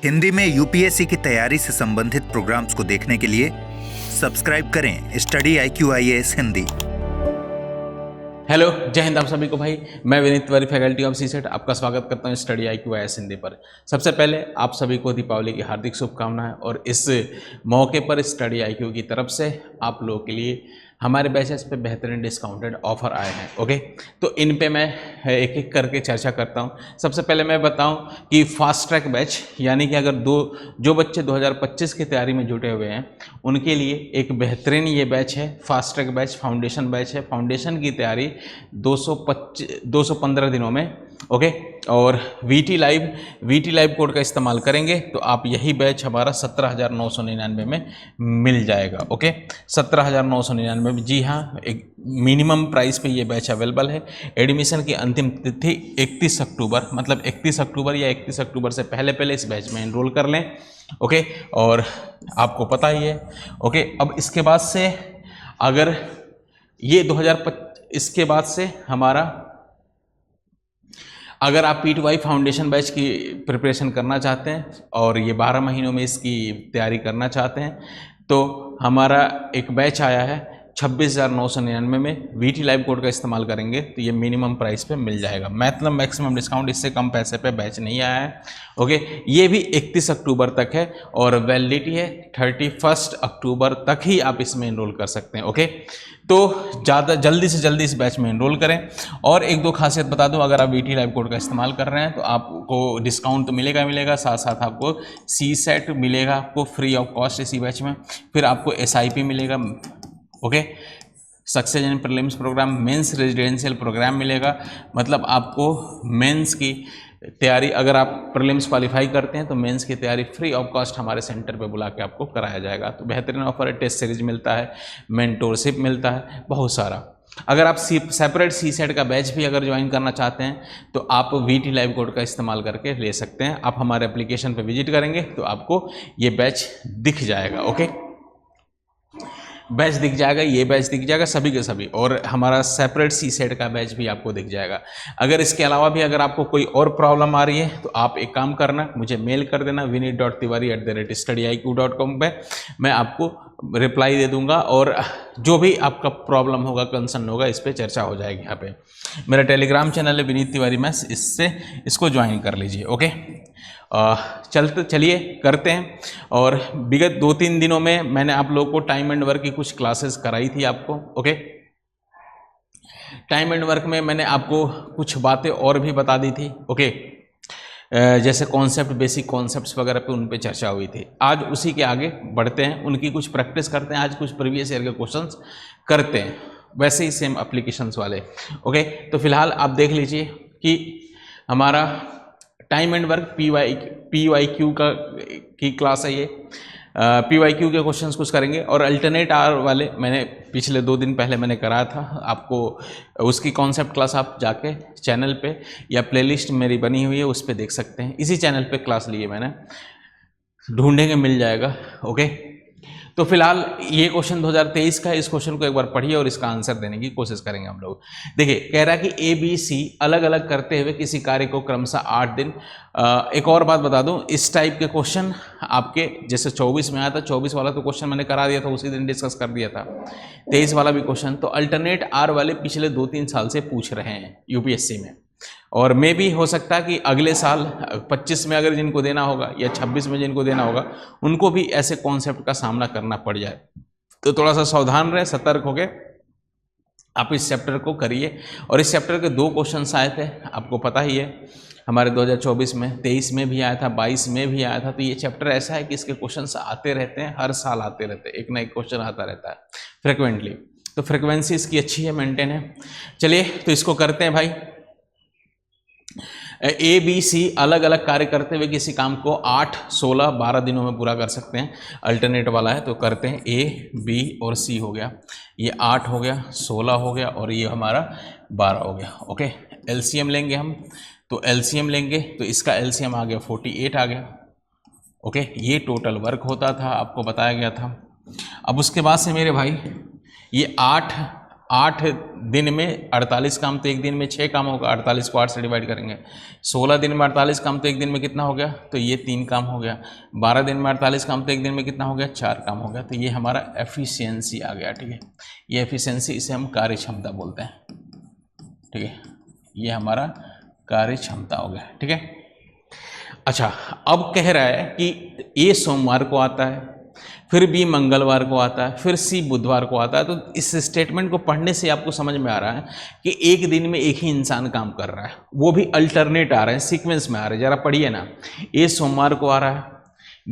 हिंदी में यूपीएससी की तैयारी से संबंधित प्रोग्राम्स को देखने के लिए सब्सक्राइब करें study IQ IAS Hindi. Hello, जय हिंद आप सभी को भाई। मैं Vineet Tiwari, faculty of CSAT, आपका स्वागत करता हूं स्टडी IQ IAS हिंदी पर। सबसे पहले आप सभी को दीपावली की हार्दिक शुभकामनाएं और इस मौके पर स्टडी IQ की तरफ से आप लोगों के लिए हमारे बैचेस पे बेहतरीन डिस्काउंटेड ऑफर आए हैं। ओके, तो इन पे मैं एक एक करके चर्चा करता हूं। सबसे पहले मैं बताऊं कि फास्ट ट्रैक बैच, यानी कि अगर जो बच्चे 2025 की तैयारी में जुटे हुए हैं उनके लिए एक बेहतरीन ये बैच है। Fast track batch foundation batch है। फाउंडेशन की तैयारी 215 दिनों में, ओके। और VT लाइव कोड का इस्तेमाल करेंगे तो आप यही बैच हमारा 17,999 में मिल जाएगा। ओके, 17,999 में, जी हाँ, एक मिनिमम प्राइस पे ये बैच अवेलेबल है। एडमिशन की अंतिम तिथि 31 अक्टूबर, मतलब 31 अक्टूबर या 31 अक्टूबर से पहले इस बैच में एनरोल कर लें। ओके, और आपको पता ही है। ओके, अब इसके बाद से अगर ये 2025 इसके बाद से हमारा, अगर आप PTY फाउंडेशन बैच की प्रिपरेशन करना चाहते हैं और ये 12 महीनों में इसकी तैयारी करना चाहते हैं तो हमारा एक बैच आया है 26,999 में। VT लाइव कोड का इस्तेमाल करेंगे तो ये मिनिमम प्राइस पे मिल जाएगा। मतलब मैक्सिमम डिस्काउंट, इससे कम पैसे पे बैच नहीं आया है। ओके, ये भी 31 अक्टूबर तक है और वैलिडिटी है 31 अक्टूबर तक ही आप इसमें एनरोल कर सकते हैं। ओके, तो जल्दी से जल्दी इस बैच में एनरोल करें। और एक दो खासियत बता दूं, अगर आप VT लाइव कोड का इस्तेमाल कर रहे हैं तो आपको डिस्काउंट तो मिलेगा, साथ साथ आपको CSET मिलेगा आपको फ्री ऑफ कॉस्ट इसी बैच में। फिर आपको SIP मिलेगा, okay, success in prelims program, mains residential program मिलेगा। मतलब आपको मेंस की तैयारी, अगर आप प्रीलिम्स क्वालिफाई करते हैं तो मेंस की तैयारी फ्री ऑफ कॉस्ट हमारे सेंटर पे बुला के आपको कराया जाएगा। तो बेहतरीन ऑफर है। टेस्ट सीरीज मिलता है, मेंटोरशिप मिलता है, बहुत सारा। अगर आप सेपरेट CSET का बैच भी अगर ज्वाइन करना चाहते हैं तो आप VT लाइव कोड का इस्तेमाल करके ले सकते हैं। आप हमारे एप्लीकेशन पे विजिट करेंगे तो आपको ये बैच दिख जाएगा। ओके, बैच दिख जाएगा, ये बैच दिख जाएगा, सभी के सभी। और हमारा सेपरेट CSET का बैच भी आपको दिख जाएगा। अगर इसके अलावा भी अगर आपको कोई और प्रॉब्लम आ रही है तो आप एक काम करना, मुझे मेल कर देना vineet.tiwari@studyIQ.com पे। मैं आपको रिप्लाई दे दूंगा और जो भी आपका प्रॉब्लम होगा, कंसर्न होगा, इस पर चर्चा हो जाएगी। यहाँ पे मेरा टेलीग्राम चैनल है विनीत तिवारी मैथ्स, इसको ज्वाइन कर लीजिए। ओके, चलिए करते हैं। और विगत 2-3 दिनों में मैंने आप लोगों को टाइम एंड वर्क की कुछ क्लासेस कराई थी आपको। ओके, टाइम एंड वर्क में मैंने आपको कुछ बातें और भी बता दी थी। ओके, जैसे कॉन्सेप्ट, बेसिक कॉन्सेप्ट्स वगैरह पे उन पे चर्चा हुई थी। आज उसी के आगे बढ़ते हैं, उनकी कुछ प्रैक्टिस करते हैं। आज कुछ प्रीवियस ईयर के क्वेश्चंस करते हैं, वैसे ही सेम एप्लीकेशंस वाले। ओके, तो फिलहाल आप देख लीजिए कि हमारा टाइम एंड वर्क PYQ की क्लास है ये। PYQ के क्वेश्चंस कुछ करेंगे और अल्टरनेट आर वाले मैंने पिछले 2 दिन पहले मैंने कराया था आपको। उसकी कॉन्सेप्ट क्लास आप जाके चैनल पे या प्लेलिस्ट मेरी बनी हुई है उस पर देख सकते हैं। इसी चैनल पे क्लास ली है मैंने, ढूंढेंगे मिल जाएगा। ओके, तो फिलहाल ये क्वेश्चन 2023 का है। इस क्वेश्चन को एक बार पढ़िए और इसका आंसर देने की कोशिश करेंगे हम लोग। देखिए, कह रहा है कि ABC अलग अलग करते हुए किसी कार्य को क्रमशः 8 दिन। एक और बात बता दूं, इस टाइप के क्वेश्चन आपके जैसे 24 में आया था, 24 वाला तो क्वेश्चन मैंने करा दिया था, उसी दिन डिस्कस कर दिया था। 23 वाला भी क्वेश्चन तो अल्टरनेट आर वाले पिछले 2-3 साल से पूछ रहे हैं UPSC में। और मे भी हो सकता है कि अगले साल 25 में अगर जिनको देना होगा या 26 में जिनको देना होगा उनको भी ऐसे कॉन्सेप्ट का सामना करना पड़ जाए। तो थोड़ा सा सावधान रहे, सतर्क हो गए आप इस चैप्टर को करिए। और इस चैप्टर के 2 क्वेश्चन आए थे, आपको पता ही है, हमारे 2024 में, 23 में भी आया था, 22 में भी आया था। तो ये चैप्टर ऐसा है कि इसके क्वेश्चन आते रहते हैं, हर साल आते रहते हैं, एक ना एक क्वेश्चन आता रहता है फ्रिक्वेंटली। तो फ्रिक्वेंसी इसकी अच्छी है, मेंटेन है। चलिए तो इसको करते हैं भाई। ABC अलग अलग कार्य करते हुए किसी काम को 8, 16, 12 दिनों में पूरा कर सकते हैं। अल्टरनेट वाला है तो करते हैं। A, B और C हो गया, ये 8 हो गया, 16 हो गया और ये हमारा 12 हो गया। ओके, LCM लेंगे हम, तो LCM लेंगे तो इसका LCM आ गया 48 आ गया। ओके, ये टोटल वर्क होता था, आपको बताया गया था। अब उसके बाद से मेरे भाई ये 8 8 दिन में 48 काम, तो एक दिन में 6 काम होगा, 48 को 8 से डिवाइड करेंगे। 16 दिन में 48 काम, तो एक दिन में कितना हो गया, तो ये 3 काम हो गया। 12 दिन में 48 काम, तो एक दिन में कितना हो गया, 4 काम हो गया। तो ये हमारा एफिशिएंसी आ गया, ठीक है। ये एफिशिएंसी, इसे हम कार्य क्षमता बोलते हैं, ठीक है। ये हमारा कार्य क्षमता हो गया, ठीक है। अच्छा, अब कह रहा है कि ए सोमवार को आता है, फिर बी मंगलवार को आता है, फिर सी बुधवार को आता है। तो इस स्टेटमेंट को पढ़ने से आपको समझ में आ रहा है कि एक दिन में एक ही इंसान काम कर रहा है, वो भी अल्टरनेट आ रहे हैं, सीक्वेंस में आ रहे हैं। जरा पढ़िए ना, ए सोमवार को आ रहा है,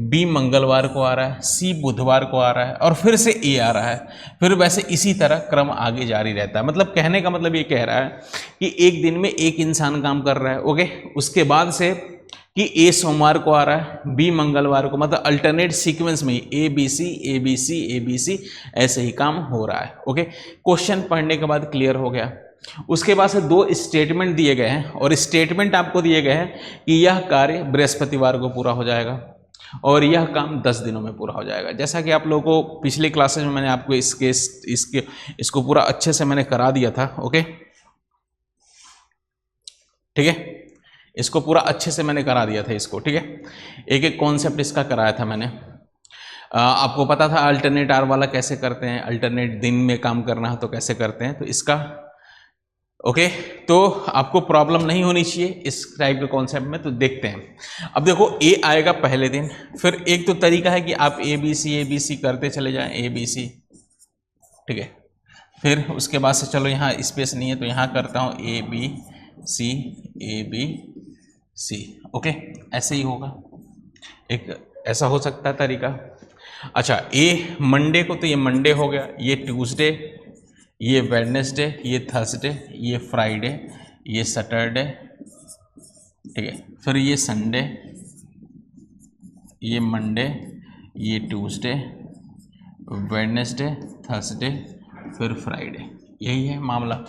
बी मंगलवार को आ रहा है, सी बुधवार को आ रहा है, और फिर से ए आ रहा है। फिर वैसे इसी तरह क्रम आगे जारी रहता है। मतलब कहने का मतलब ये कह रहा है कि एक दिन में एक इंसान काम कर रहा है, ओके। उसके बाद से कि ए सोमवार को आ रहा है, बी मंगलवार को, मतलब अल्टरनेट सीक्वेंस में A B C A B C A B C ऐसे ही काम हो रहा है, ओके। क्वेश्चन पढ़ने के बाद क्लियर हो गया। उसके बाद से 2 स्टेटमेंट दिए गए हैं, और स्टेटमेंट आपको दिए गए हैं कि यह कार्य बृहस्पतिवार को पूरा हो जाएगा और यह काम 10 दिनों में पूरा हो जाएगा। जैसा कि आप लोगों को पिछली क्लासेस में मैंने आपको इसको पूरा अच्छे से मैंने करा दिया था, ओके, ठीक है। इसको पूरा अच्छे से मैंने करा दिया था इसको, ठीक है। एक एक कॉन्सेप्ट इसका कराया था मैंने। आपको पता था अल्टरनेट आर वाला कैसे करते हैं, अल्टरनेट दिन में काम करना है तो कैसे करते हैं, तो इसका ओके। तो आपको प्रॉब्लम नहीं होनी चाहिए इस टाइप के कॉन्सेप्ट में। तो देखते हैं। अब देखो, ए आएगा पहले दिन, फिर एक तो तरीका है कि आप ए बी सी करते चले जाएं, ए बी सी, ठीक है। फिर उसके बाद से चलो यहाँ स्पेस नहीं है तो यहाँ करता हूँ ए बी सी, ओके। ऐसे ही होगा, एक ऐसा हो सकता है तरीका। अच्छा, ए मंडे को, तो ये मंडे हो गया, ये ट्यूसडे, ये वेडनेसडे, ये थर्सडे, ये फ्राइडे, ये सैटरडे, ठीक है। फिर ये संडे, ये मंडे, ये ट्यूसडे, वेडनेसडे, थर्सडे, फिर फ्राइडे। यही है मामला।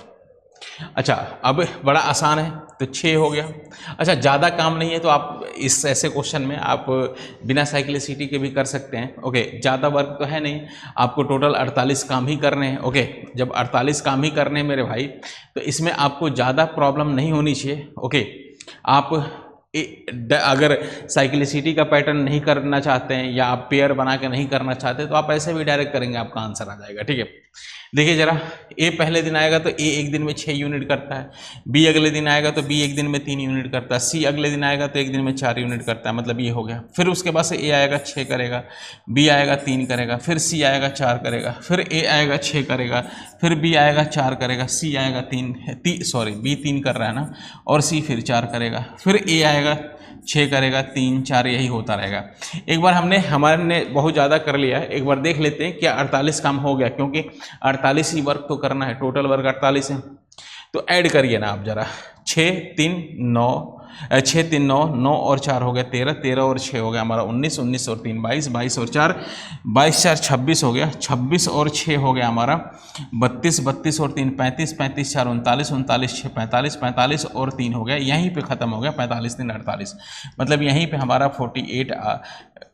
अच्छा, अब बड़ा आसान है, तो 6 हो गया। अच्छा, ज़्यादा काम नहीं है तो आप इस ऐसे क्वेश्चन में आप बिना साइक्लिसिटी के भी कर सकते हैं, ओके। ज़्यादा वर्क तो है नहीं, आपको टोटल 48 काम ही करने हैं, ओके। जब 48 काम ही करने हैं मेरे भाई, तो इसमें आपको ज़्यादा प्रॉब्लम नहीं होनी चाहिए, ओके। आप अगर साइक्लिसिटी का पैटर्न नहीं करना चाहते हैं या आप पेयर बना के नहीं करना चाहते, तो आप ऐसे भी डायरेक्ट करेंगे, आपका आंसर आ जाएगा, ठीक है। देखिए जरा, ए पहले दिन आएगा तो ए एक दिन में 6 यूनिट करता है, बी अगले दिन आएगा तो बी एक दिन में 3 यूनिट करता है, सी अगले दिन आएगा तो एक दिन में 4 यूनिट करता है, मतलब ये हो गया। फिर उसके बाद से ए आएगा 6 करेगा, बी आएगा 3 करेगा, फिर सी आएगा 4 करेगा, फिर ए आएगा 6 करेगा, फिर बी आएगा 4 करेगा, सी आएगा बी 3 कर रहा है ना, और सी फिर 4 करेगा, फिर ए आएगा 6 करेगा, 3 4, यही होता रहेगा। एक बार हमने बहुत ज़्यादा कर लिया है, एक बार देख लेते हैं क्या 48 काम हो गया, क्योंकि 48 ही वर्क तो करना है, टोटल वर्क 48 है। तो ऐड करिए ना आप जरा, 6 3 9 9 और 4 हो गया 13, 13 और 6 हो गया हमारा 19, 19 और 3 22, 22 और 4 22 4 26 हो गया, 26 और 6 हो गया हमारा 32, 32 और 3 35, 35 4 39, 39 6 45, 45 और 3 हो गया, यहीं पे ख़त्म हो गया, 45 3 48, मतलब यहीं पे हमारा 48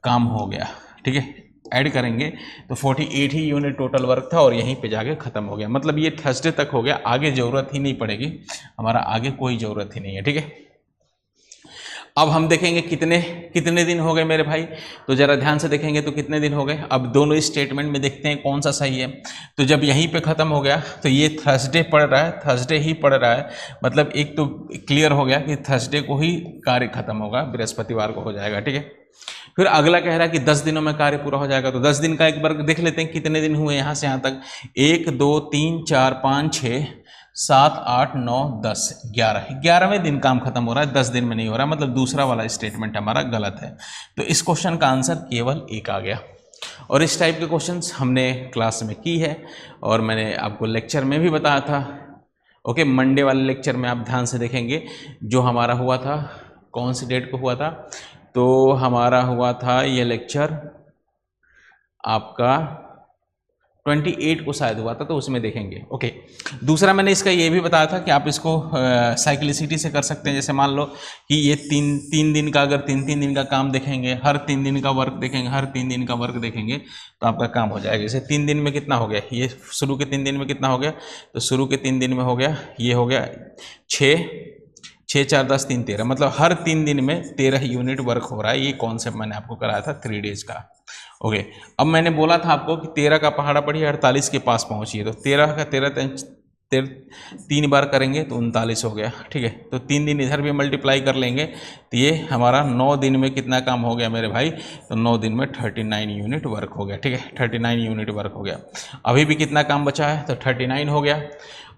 काम हो गया, ठीक है। ऐड करेंगे तो 48 ही यूनिट टोटल वर्क था और यहीं पे जाके ख़त्म हो गया, मतलब ये थर्सडे तक हो गया, आगे ज़रूरत ही नहीं पड़ेगी, हमारा आगे कोई ज़रूरत ही नहीं है, ठीक है। अब हम देखेंगे कितने दिन हो गए मेरे भाई, तो ज़रा ध्यान से देखेंगे तो कितने दिन हो गए। अब दोनों स्टेटमेंट में देखते हैं कौन सा सही है। तो जब यहीं पे ख़त्म हो गया तो ये थर्सडे पड़ रहा है, थर्सडे ही पड़ रहा है, मतलब एक तो क्लियर हो गया कि थर्सडे को ही कार्य खत्म होगा, बृहस्पतिवार को हो जाएगा, ठीक है। फिर अगला कह रहा है कि 10 दिनों में कार्य पूरा हो जाएगा, तो 10 दिन का एक बार देख लेते हैं कितने दिन हुए यहाँ से यहाँ तक। 1 2 3 4 5 6 7 8 9 10 11, 11वें दिन काम खत्म हो रहा है, 10 दिन में नहीं हो रहा, मतलब दूसरा वाला स्टेटमेंट हमारा गलत है। तो इस क्वेश्चन का आंसर केवल 1 आ गया। और इस टाइप के क्वेश्चंस हमने क्लास में की है और मैंने आपको लेक्चर में भी बताया था, ओके। मंडे वाले लेक्चर में आप ध्यान से देखेंगे जो हमारा हुआ था, कौन सी डेट को हुआ था, तो हमारा हुआ था ये लेक्चर आपका 28 को शायद हुआ था, तो उसमें देखेंगे। ओके, दूसरा मैंने इसका ये भी बताया था कि आप इसको साइक्लिसिटी से कर सकते हैं। जैसे मान लो कि ये तीन दिन का, अगर तीन दिन का काम देखेंगे, हर 3 दिन का वर्क देखेंगे, हर 3 दिन का वर्क देखेंगे, तो आपका काम हो जाएगा। जैसे 3 दिन में कितना हो गया, ये शुरू के 3 दिन में कितना हो गया, तो शुरू के 3 दिन में हो गया, ये हो गया 6 4 10 3 13, मतलब हर 3 दिन में 13 यूनिट वर्क हो रहा है। ये कॉन्सेप्ट मैंने आपको कराया था 3 डेज का। ओके, अब मैंने बोला था आपको कि 13 का पहाड़ा पढ़िए 48 के पास पहुंचिए, तो 13 का 3 बार करेंगे तो 39 हो गया। ठीक है, तो 3 दिन इधर भी मल्टीप्लाई कर लेंगे तो ये हमारा 9 दिन में कितना काम हो गया मेरे भाई, तो 9 दिन में 39 यूनिट वर्क हो गया। ठीक है, 39 यूनिट वर्क हो गया। अभी भी कितना काम बचा है, तो 39 हो गया।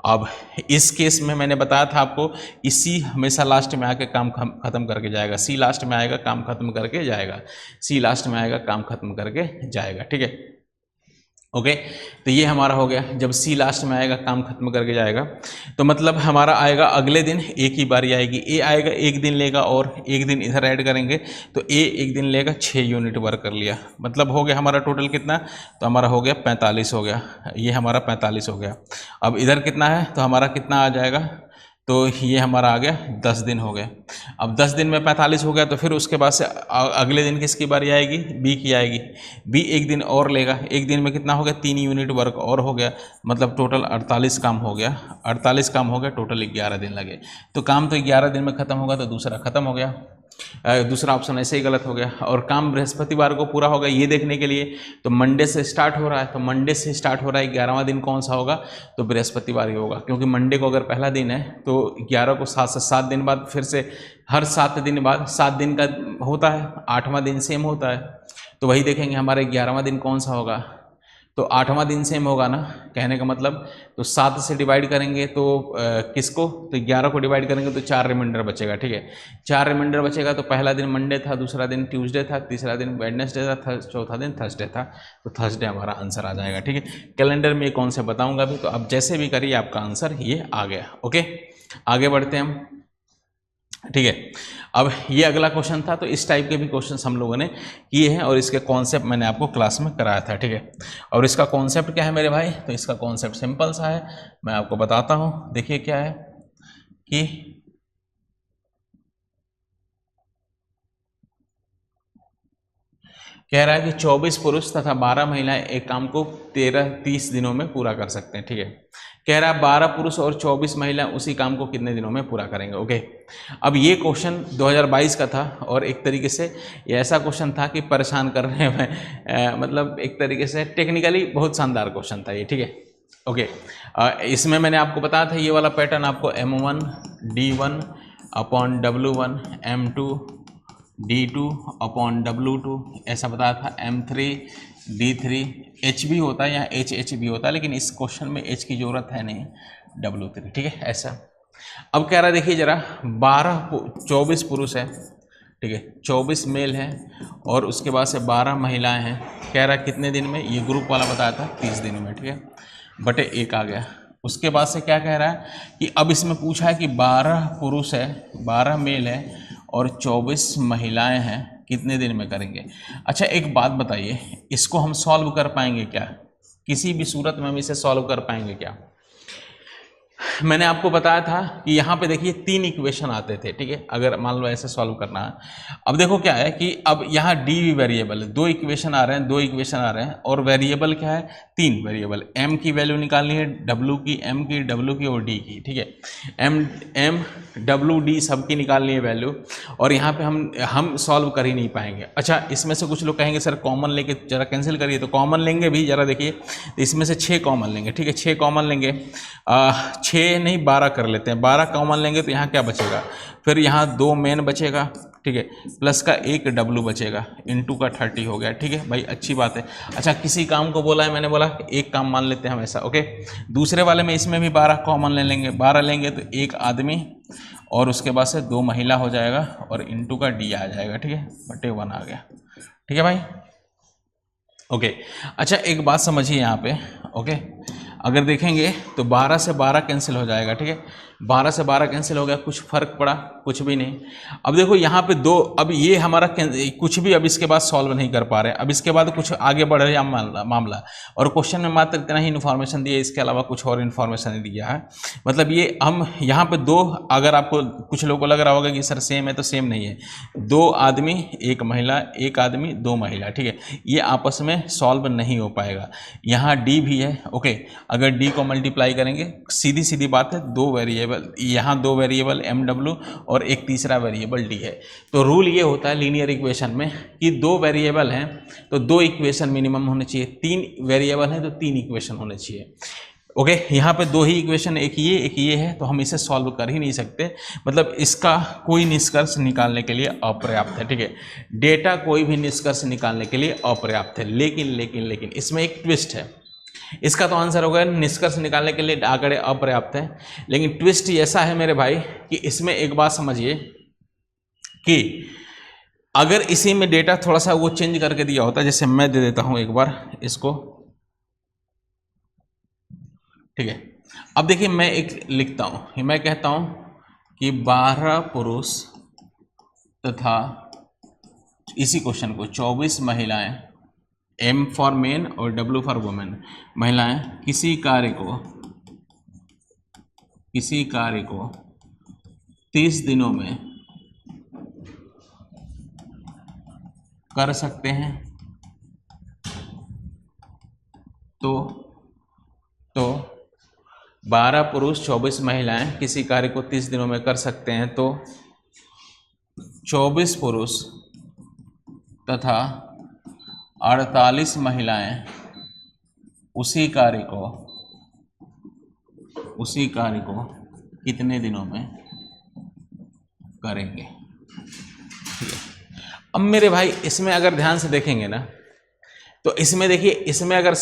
अब इस केस में मैंने बताया था आपको, इसी हमेशा लास्ट में आके काम खत्म करके जाएगा। सी लास्ट में आएगा, काम खत्म करके जाएगा। सी लास्ट में आएगा, काम खत्म करके जाएगा। ठीक है, ओके, तो ये हमारा हो गया। जब सी लास्ट में आएगा, काम खत्म करके जाएगा, तो मतलब हमारा आएगा अगले दिन एक ही बारी आएगी। ए आएगा, 1 दिन लेगा और 1 दिन इधर ऐड करेंगे, तो ए 1 दिन लेगा, 6 यूनिट वर्क कर लिया। मतलब हो गया हमारा टोटल कितना, तो हमारा हो गया 45 हो गया। ये हमारा 45 हो गया। अब इधर कितना है, तो हमारा कितना आ जाएगा, तो ये हमारा आ गया 10 दिन हो गए। अब 10 दिन में 45 हो गया, तो फिर उसके बाद से अगले दिन किसकी बारी आएगी, बी की आएगी। बी 1 दिन और लेगा, 1 दिन में कितना हो गया, 3 यूनिट वर्क और हो गया, मतलब टोटल 48 काम हो गया। 48 काम हो गया, टोटल 11 दिन लगे। तो काम तो 11 दिन में खत्म होगा, तो दूसरा खत्म हो गया। दूसरा ऑप्शन ऐसे ही गलत हो गया। और काम बृहस्पतिवार को पूरा होगा, ये देखने के लिए तो मंडे से स्टार्ट हो रहा है, तो मंडे से स्टार्ट हो रहा है, 11वां दिन कौन सा होगा, तो बृहस्पतिवार ही होगा। क्योंकि मंडे को अगर पहला दिन है, तो 11 को 7 से 7 दिन बाद, फिर से हर 7 दिन बाद 7 दिन का होता है, 8वां दिन सेम होता है, तो वही देखेंगे हमारे 11वां दिन कौन सा होगा, तो 8वां दिन सेम होगा ना, कहने का मतलब। तो 7 से डिवाइड करेंगे तो किसको, तो 11 को डिवाइड करेंगे तो 4 रिमाइंडर बचेगा। ठीक है, 4 रिमाइंडर बचेगा, तो पहला दिन मंडे था, दूसरा दिन ट्यूसडे था, तीसरा दिन वेडनेसडे था, चौथा दिन थर्सडे था, तो थर्सडे हमारा आंसर आ जाएगा। ठीक है, कैलेंडर में कौन से बताऊंगा अभी, तो आप जैसे भी करिए आपका आंसर ये आ गया। ओके, आगे बढ़ते हैं हम। ठीक है, अब ये अगला क्वेश्चन था, तो इस टाइप के भी क्वेश्चंस हम लोगों ने किए हैं और इसके कॉन्सेप्ट मैंने आपको क्लास में कराया था। ठीक है, और इसका कॉन्सेप्ट क्या है मेरे भाई, तो इसका कॉन्सेप्ट सिंपल सा है, मैं आपको बताता हूं। देखिए क्या है कि कह रहा है कि 24 पुरुष तथा 12 महिलाएं एक काम को 30 दिनों में पूरा कर सकते हैं। ठीक है, कह रहा है 12 पुरुष और 24 महिलाएं उसी काम को कितने दिनों में पूरा करेंगे। ओके, अब ये क्वेश्चन 2022 का था और एक तरीके से ये ऐसा क्वेश्चन था कि परेशान करने में मतलब एक तरीके से टेक्निकली बहुत शानदार क्वेश्चन था ये। ठीक है, ओके, इसमें मैंने आपको बताया था ये वाला पैटर्न आपको M1 D1 upon W1 M2 D2 upon W2 ऐसा बताया था, M3 D3 H भी होता है, यहाँ H भी होता है, लेकिन इस क्वेश्चन में H की जरूरत है नहीं, W3। ठीक है, ऐसा। अब कह रहा है देखिए जरा, 24 पुरुष है, ठीक है, 24 मेल है और उसके बाद से 12 महिलाएं हैं। कह रहा है कितने दिन में, ये ग्रुप वाला बताया था 30 दिन में। ठीक है, बटे 1 आ गया। उसके बाद से क्या कह रहा है कि अब इसमें पूछा है कि 12 पुरुष है, 12 मेल है और 24 महिलाएं हैं, कितने दिन में करेंगे। अच्छा एक बात बताइए, इसको हम सॉल्व कर पाएंगे क्या, किसी भी सूरत में हम इसे सॉल्व कर पाएंगे क्या। मैंने आपको बताया था कि यहाँ पे देखिए 3 इक्वेशन आते थे। ठीक है, अगर मान लो ऐसे सॉल्व करना है। अब देखो क्या है कि अब यहाँ डी भी वेरिएबल है, 2 इक्वेशन आ रहे हैं, 2 इक्वेशन आ रहे हैं और वेरिएबल क्या है, 3 वेरिएबल। एम की वैल्यू निकालनी है, डब्ल्यू की, एम की, डब्ल्यू की और डी की। ठीक है, एम डब्ल्यू डी सबकी निकालनी है वैल्यू, और यहाँ पे हम सॉल्व कर ही नहीं पाएंगे। अच्छा, इसमें से कुछ लोग कहेंगे सर कॉमन लेके जरा कैंसिल करिए, तो कॉमन लेंगे भी, जरा देखिए, तो इसमें से 6 कॉमन लेंगे। ठीक है, 6 कॉमन लेंगे, 6 नहीं 12 कर लेते हैं, 12 कॉमन लेंगे तो यहाँ क्या बचेगा, फिर यहाँ 2 मेन बचेगा। ठीक है, प्लस का 1 डब्लू बचेगा, इनटू का 30 हो गया। ठीक है भाई, अच्छी बात है। अच्छा, किसी काम को बोला है, मैंने बोला एक काम मान लेते हैं हम ऐसा। ओके, दूसरे वाले में इसमें भी 12 कॉमन ले लेंगे, 12 लेंगे तो 1 आदमी और उसके बाद से 2 महिला हो जाएगा और इनटू का डी आ जाएगा। ठीक है, बटे 1 आ गया। ठीक है भाई, ओके। अच्छा एक बात समझिए यहाँ पे, ओके, अगर देखेंगे तो 12 से 12 कैंसिल हो जाएगा। ठीक है, 12 से 12 कैंसिल हो गया, कुछ फर्क पड़ा? कुछ भी नहीं। अब देखो यहाँ पे 2, अब ये हमारा कुछ भी अब इसके बाद सॉल्व नहीं कर पा रहे। अब इसके बाद कुछ आगे बढ़ रहा मामला, और क्वेश्चन में मात्र इतना ही इन्फॉर्मेशन दिया, इसके अलावा कुछ और इन्फॉर्मेशन नहीं दिया है। मतलब ये हम यहाँ पे 2, अगर आपको कुछ लोगों को लग रहा होगा कि सर सेम है, तो सेम नहीं है। 2 आदमी 1 महिला, 1 आदमी 2 महिला, ठीक है, ये आपस में सॉल्व नहीं हो पाएगा। यहाँ डी भी है, ओके, अगर डी को मल्टीप्लाई करेंगे, सीधी सीधी बात है, 2 वेरिएबल, यहाँ 2 वेरिएबल MW और एक तीसरा वेरिएबल डी है। तो रूल ये होता है लीनियर इक्वेशन में कि 2 वेरिएबल हैं तो 2 इक्वेशन मिनिमम होने चाहिए, 3 वेरिएबल हैं तो 3 इक्वेशन होने चाहिए। ओके, यहाँ पे 2 ही इक्वेशन, एक ये है, तो हम इसे सॉल्व कर ही नहीं सकते। मतलब इसका कोई निष्कर्ष निकालने के लिए अपर्याप्त है, ठीक है, डेटा कोई भी निष्कर्ष निकालने के लिए अपर्याप्त है। लेकिन इसमें एक ट्विस्ट है। इसका तो आंसर होगा निष्कर्ष निकालने के लिए आंकड़े अपर्याप्त है, लेकिन ट्विस्ट ऐसा है मेरे भाई कि इसमें एक बात समझिए कि अगर इसी में डेटा थोड़ा सा वो चेंज करके दिया होता, जैसे मैं दे देता हूं एक बार इसको, ठीक है। अब देखिए मैं एक लिखता हूं, मैं कहता हूं कि 12 पुरुष तथा इसी क्वेश्चन को 24 महिलाएं, M फॉर मेन और W फॉर वुमेन, महिलाएं किसी कार्य को 30 दिनों में कर सकते हैं, तो 12 पुरुष 24 महिलाएं किसी कार्य को 30 दिनों में कर सकते हैं, तो 24 पुरुष तथा 48 महिलाएं उसी कार्य को कितने दिनों में करेंगे, ठीक है। अब मेरे भाई इसमें अगर ध्यान से देखेंगे ना, तो इसमें देखिए, इसमें अगर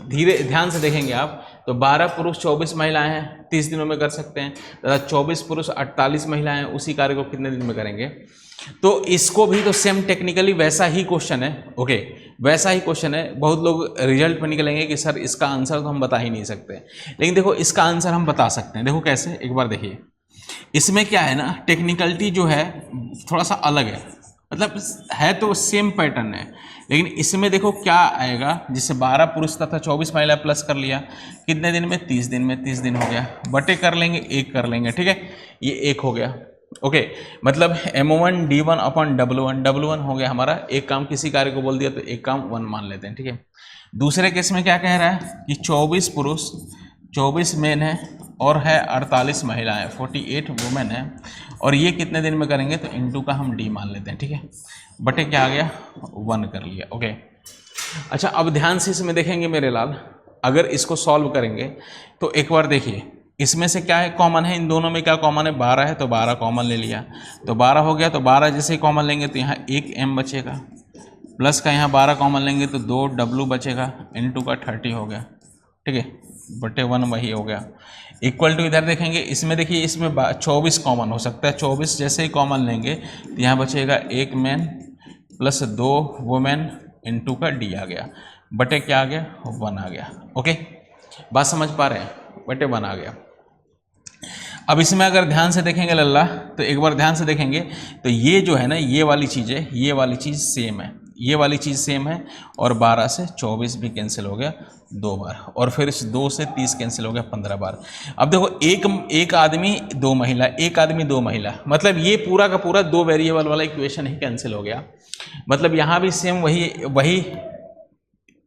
धीरे ध्यान से देखेंगे आप, तो 12 पुरुष 24 महिलाएं हैं 30 दिनों में कर सकते हैं, तथा 24 पुरुष 48 महिलाएं उसी कार्य को कितने दिन में करेंगे। तो इसको भी तो सेम टेक्निकली वैसा ही क्वेश्चन है, ओके, वैसा ही क्वेश्चन है। बहुत लोग रिजल्ट में निकलेंगे कि सर इसका आंसर तो हम बता ही नहीं सकते, लेकिन देखो इसका आंसर हम बता सकते हैं। देखो कैसे, एक बार देखिए, इसमें क्या है ना, टेक्निकलिटी जो है थोड़ा सा अलग है, मतलब है तो सेम पैटर्न है, लेकिन इसमें देखो क्या आएगा, जिससे 12 पुरुष तथा 24 महिला प्लस कर लिया, कितने दिन में, 30 दिन में, 30 दिन हो गया, बटे कर लेंगे, 1 कर लेंगे, ठीक है, ये 1 हो गया, ओके। मतलब M1 D1 अपॉन W1 हो गया हमारा। एक काम किसी कार्य को बोल दिया तो एक काम 1 मान लेते हैं, ठीक है। दूसरे केस में क्या कह रहा है कि 24 पुरुष 24 मेन है और है 48 महिलाएं, 48 वुमेन है, और ये कितने दिन में करेंगे, तो इनटू का हम D मान लेते हैं, ठीक है, बटे क्या आ गया, 1 कर लिया, ओके। अच्छा, अब ध्यान से इसमें देखेंगे मेरे लाल, अगर इसको सॉल्व करेंगे तो एक बार देखिए, इसमें से क्या है कॉमन है, इन दोनों में क्या कॉमन है, 12 है, तो 12 कॉमन ले लिया, तो 12 हो गया। तो 12 जैसे ही कॉमन लेंगे तो यहाँ 1 M बचेगा, प्लस का यहाँ 12 कॉमन लेंगे तो 2 W बचेगा, इनटू का 30 हो गया, ठीक है, बटे 1 वही हो गया। इक्वल टू इधर देखेंगे, इसमें देखिए, इसमें 24 कॉमन हो सकता है, 24 जैसे ही कॉमन लेंगे तो यहाँ बचेगा 1 मैन प्लस 2 वुमेन, इनटू का D आ गया, बटे क्या आ गया, 1 आ गया, ओके। बात समझ पा रहे हैं, बटे 1 आ गया। अब इसमें अगर ध्यान से देखेंगे लल्ला, तो एक बार ध्यान से देखेंगे तो ये जो है ना, ये वाली चीज़ है, ये वाली चीज़ सेम है, ये वाली चीज़ सेम है, और 12 से 24 भी कैंसिल हो गया 2 बार, और फिर इस 2 से 30 कैंसिल हो गया 15 बार। अब देखो, एक आदमी 2 महिला, एक आदमी 2 महिला, मतलब ये पूरा का पूरा 2 वेरिएबल वाला इक्वेशन ही कैंसिल हो गया। मतलब यहाँ भी सेम वही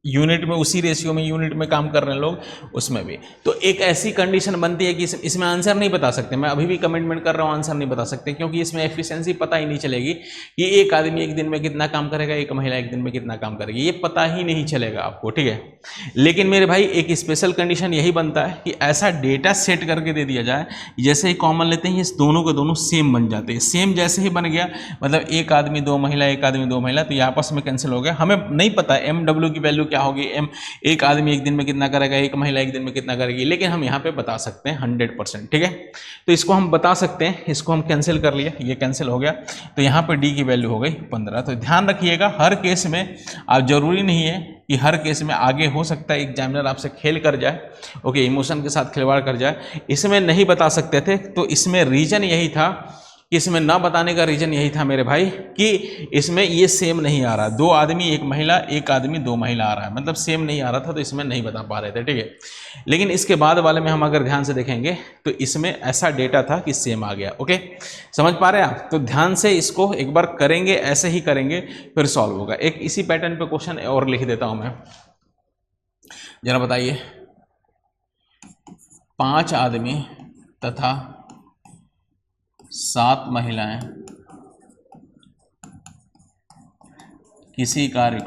यूनिट में, उसी रेशियो में यूनिट में काम कर रहे हैं लोग, उसमें भी। तो एक ऐसी कंडीशन बनती है कि इसमें आंसर नहीं बता सकते, मैं अभी भी कमिटमेंट कर रहा हूँ, आंसर नहीं बता सकते, क्योंकि इसमें एफिशिएंसी पता ही नहीं चलेगी कि एक आदमी एक दिन में कितना काम करेगा, एक महिला एक दिन में कितना काम करेगी, ये पता ही नहीं चलेगा आपको, ठीक है। लेकिन मेरे भाई एक स्पेशल कंडीशन यही बनता है कि ऐसा डेटा सेट करके दे दिया जाए, जैसे ही कॉमन लेते हैं, ये दोनों के दोनों सेम बन जाते हैं। सेम जैसे ही बन गया, मतलब एक आदमी 2 महिला, एक आदमी 2 महिला, तो ये आपस में कैंसिल हो गया। हमें नहीं पता MW की वैल्यू क्या होगी, एक आदमी एक दिन में कितना करेगा, एक महिला एक दिन में कितना करेगी, लेकिन हम यहाँ पे बता सकते हैं 100%, ठीक है। तो इसको हम बता सकते हैं, इसको हम कैंसिल कर लिया, ये कैंसिल हो गया, तो यहाँ पे D की वैल्यू हो गई 15। तो ध्यान रखिएगा, हर केस में आप जरूरी नहीं है कि हर केस में आगे हो सकता है एग्जामिनर आपसे खेल कर जाए, ओके, इमोशन के साथ खिलवाड़ कर जाए। इसमें नहीं बता सकते थे, तो इसमें रीजन यही था कि इसमें ना बताने का रीजन यही था मेरे भाई कि इसमें ये सेम नहीं आ रहा, 2 आदमी 1 महिला, 1 आदमी 2 महिला आ रहा है, मतलब सेम नहीं आ रहा था, तो इसमें नहीं बता पा रहे थे, ठीक है। लेकिन इसके बाद वाले में हम अगर ध्यान से देखेंगे तो इसमें ऐसा डेटा था कि सेम आ गया, ओके, समझ पा रहे हैं आप? तो ध्यान से इसको एक बार करेंगे, ऐसे ही करेंगे फिर सॉल्व होगा। एक इसी पैटर्न पे क्वेश्चन और लिख देता हूं मैं, जरा बताइए। 5 आदमी तथा 7 महिलाएं किसी कार्य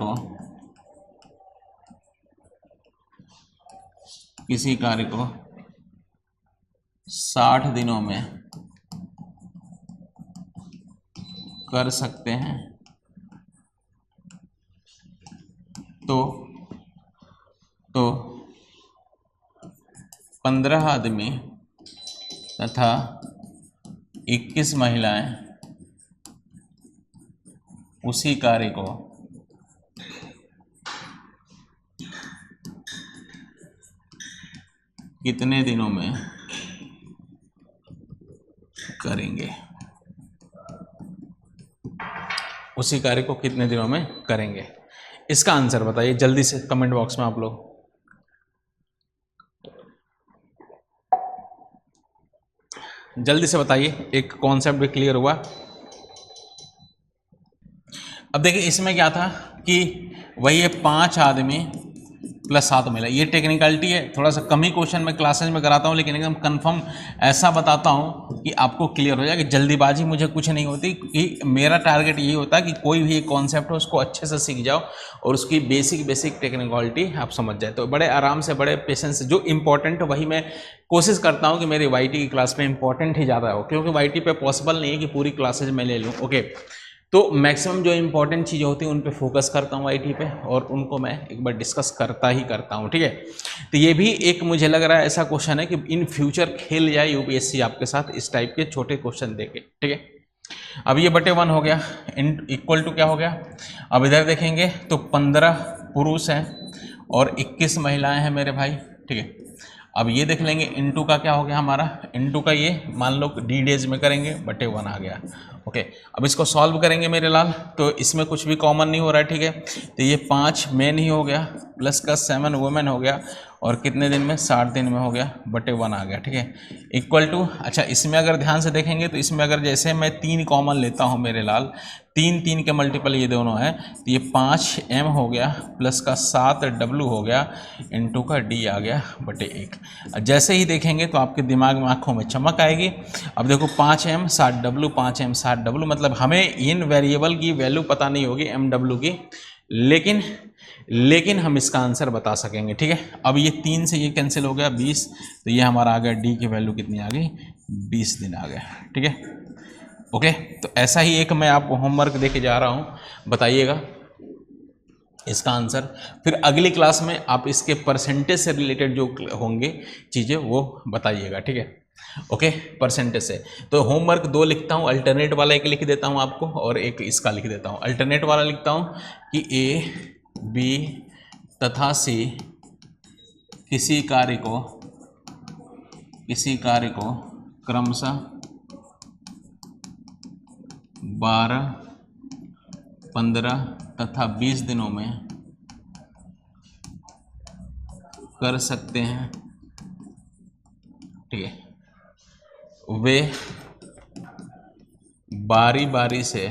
को 60 दिनों में कर सकते हैं, तो 15 आदमी तथा 21 महिलाएं उसी कार्य को कितने दिनों में करेंगे, उसी कार्य को कितने दिनों में करेंगे। इसका आंसर बताइए जल्दी से कमेंट बॉक्स में आप लोग। जल्दी से बताइए, एक कॉन्सेप्ट भी क्लियर हुआ। अब देखिए इसमें क्या था कि वही है 5 आदमी प्लस 7 महिला, ये टेक्निकलिटी है, थोड़ा सा कम ही क्वेश्चन में क्लासेज में कराता हूँ, लेकिन एकदम कंफर्म ऐसा बताता हूँ कि आपको क्लियर हो जाए कि जल्दीबाजी मुझे कुछ नहीं होती, कि मेरा टारगेट यही होता है कि कोई भी एक कॉन्सेप्ट हो उसको अच्छे से सीख जाओ और उसकी बेसिक टेक्निकलिटी आप समझ जाए, तो बड़े आराम से, बड़े पेशेंस से। जो इंपॉर्टेंट वही मैं कोशिश करता हूँ कि मेरी वाईटी की क्लास में इंपॉर्टेंट ही ज़्यादा हो, क्योंकि वाईटी पे पॉसिबल नहीं है कि पूरी क्लासेज में ले लूँ, ओके। तो मैक्सिमम जो इंपॉर्टेंट चीज़ें होती हैं उन पे फोकस करता हूँ आईटी पे, और उनको मैं एक बार डिस्कस करता हूँ, ठीक है। तो ये भी एक मुझे लग रहा है ऐसा क्वेश्चन है कि इन फ्यूचर खेल जाए यूपीएससी आपके साथ इस टाइप के छोटे क्वेश्चन देके, ठीक है। अब ये बटे 1 हो गया, इक्वल टू क्या हो गया। अब इधर देखेंगे तो 15 पुरुष हैं और 21 महिलाएं हैं मेरे भाई, ठीक है। अब ये देख लेंगे इनटू का क्या हो गया हमारा, इनटू का ये मान लो डी डेज में करेंगे, बटे 1 आ गया, ओके। अब इसको सॉल्व करेंगे मेरे लाल, तो इसमें कुछ भी कॉमन नहीं हो रहा है, ठीक है। तो ये 5 मैन ही हो गया, प्लस का 7 वुमेन हो गया, और कितने दिन में, 60 दिन में हो गया, बटे 1 आ गया, ठीक है। इक्वल टू, अच्छा इसमें अगर ध्यान से देखेंगे तो इसमें अगर जैसे मैं 3 कॉमन लेता हूँ मेरे लाल, 3 के मल्टीपल ये दोनों हैं, तो ये 5m हो गया, प्लस का 7w हो गया, इनटू का d आ गया, बटे 1। जैसे ही देखेंगे तो आपके दिमाग में, आंखों में चमक आएगी। अब देखो 5m 60w, 5m 60w, मतलब हमें इन वेरिएबल की वैल्यू पता नहीं होगी mw की, लेकिन हम इसका आंसर बता सकेंगे, ठीक है। अब ये 3 से ये कैंसिल हो गया, 20, तो ये हमारा आ गया डी की वैल्यू कितनी आ गई, 20 दिन आ गया, ठीक है, ओके। तो ऐसा ही एक मैं आपको होमवर्क देके जा रहा हूँ, बताइएगा इसका आंसर। फिर अगली क्लास में आप इसके परसेंटेज से रिलेटेड जो होंगे चीज़ें वो बताइएगा, ठीक है, ओके। परसेंटेज से तो होमवर्क 2 लिखता हूँ, अल्टरनेट वाला एक लिख देता हूँ आपको, और एक इसका लिख देता हूँ। अल्टरनेट वाला लिखता हूँ कि ए, बी तथा सी किसी कार्य को क्रमशः 12, 15 तथा 20 दिनों में कर सकते हैं, ठीक है। वे बारी बारी से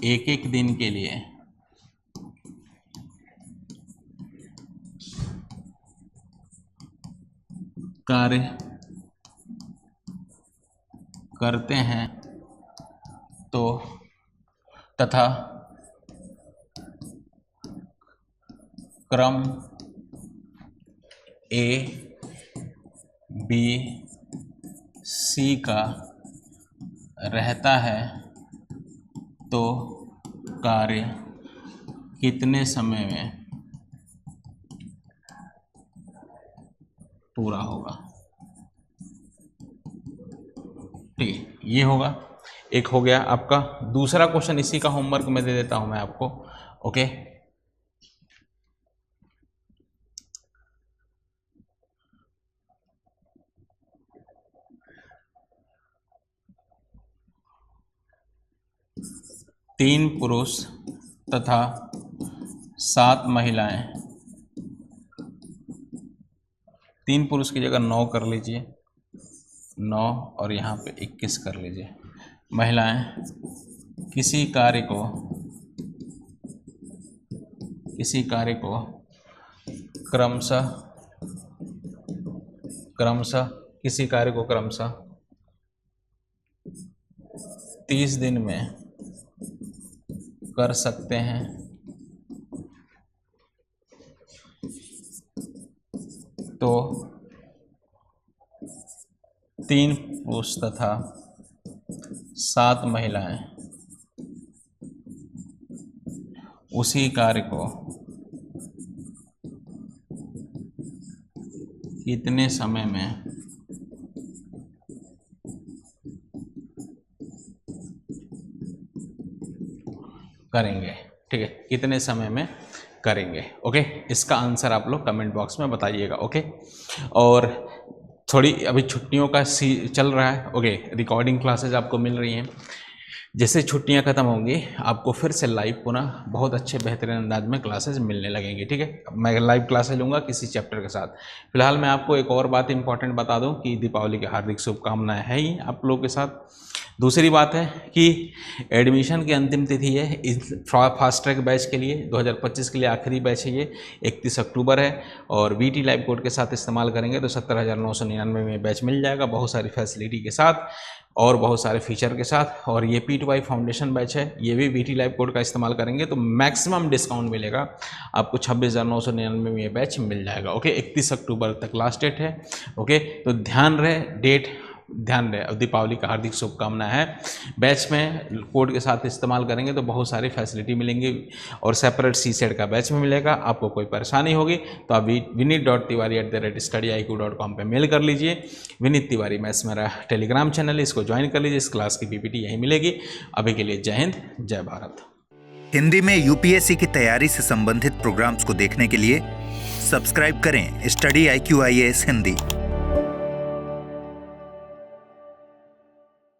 एक दिन के लिए कार्य करते हैं, तो तथा क्रम ए, बी, सी का रहता है, तो कार्य कितने समय में पूरा होगा, ठीक है। ये होगा एक हो गया आपका। दूसरा क्वेश्चन इसी का होमवर्क में दे देता हूं मैं आपको। ओके, तीन पुरुष तथा 7 महिलाएं, 3 पुरुष की जगह 9 कर लीजिए, 9 और यहाँ पे 21 कर लीजिए। महिलाएं किसी कार्य को क्रमशः 30 दिन में कर सकते हैं, तो 3 पुरुष तथा 7 महिलाएं उसी कार्य को कितने समय में करेंगे। ठीक है, कितने समय में करेंगे। ओके, इसका आंसर आप लोग कमेंट बॉक्स में बताइएगा। ओके, और थोड़ी अभी छुट्टियों का चल रहा है। ओके, रिकॉर्डिंग क्लासेज आपको मिल रही हैं। जैसे छुट्टियां खत्म होंगी आपको फिर से लाइव पुनः बहुत अच्छे बेहतरीन अंदाज में क्लासेज मिलने लगेंगी। ठीक है, मैं लाइव क्लासेज लूँगा किसी चैप्टर के साथ। फिलहाल मैं आपको एक और बात इंपॉर्टेंट बता दूं कि दीपावली की हार्दिक शुभकामनाएं हैं ही आप लोगों के साथ। दूसरी बात है कि एडमिशन की अंतिम तिथि है इस फास्ट ट्रैक बैच के लिए, 2025 के लिए आखिरी बैच है ये, 31 अक्टूबर है। और VT लाइव कोड के साथ इस्तेमाल करेंगे तो 17,999 में बैच मिल जाएगा, बहुत सारी फैसिलिटी के साथ और बहुत सारे फीचर के साथ। और ये P2I फाउंडेशन बैच है, ये भी VT लाइव कोड का इस्तेमाल करेंगे तो मैक्सिमम डिस्काउंट मिलेगा आपको, 26,999 में ये बैच मिल जाएगा। ओके, 31 अक्टूबर तक लास्ट डेट है। ओके, तो ध्यान रहे, दीपावली का हार्दिक शुभकामनाएं है। बैच में कोड के साथ इस्तेमाल करेंगे तो बहुत सारी फैसिलिटी मिलेंगी और सेपरेट CSET का बैच में मिलेगा। आपको कोई परेशानी होगी तो आप vinit.tiwari@studiiq.com पे मेल कर लीजिए। विनीत तिवारी मैथ्स मेरा टेलीग्राम चैनल है, इसको ज्वाइन कर लीजिए। इस क्लास की PPT यहीं मिलेगी। अभी के लिए जय हिंद, जय भारत। हिंदी में UPSC की तैयारी से संबंधित प्रोग्राम्स को देखने के लिए सब्सक्राइब करें स्टडी IQ IAS हिंदी।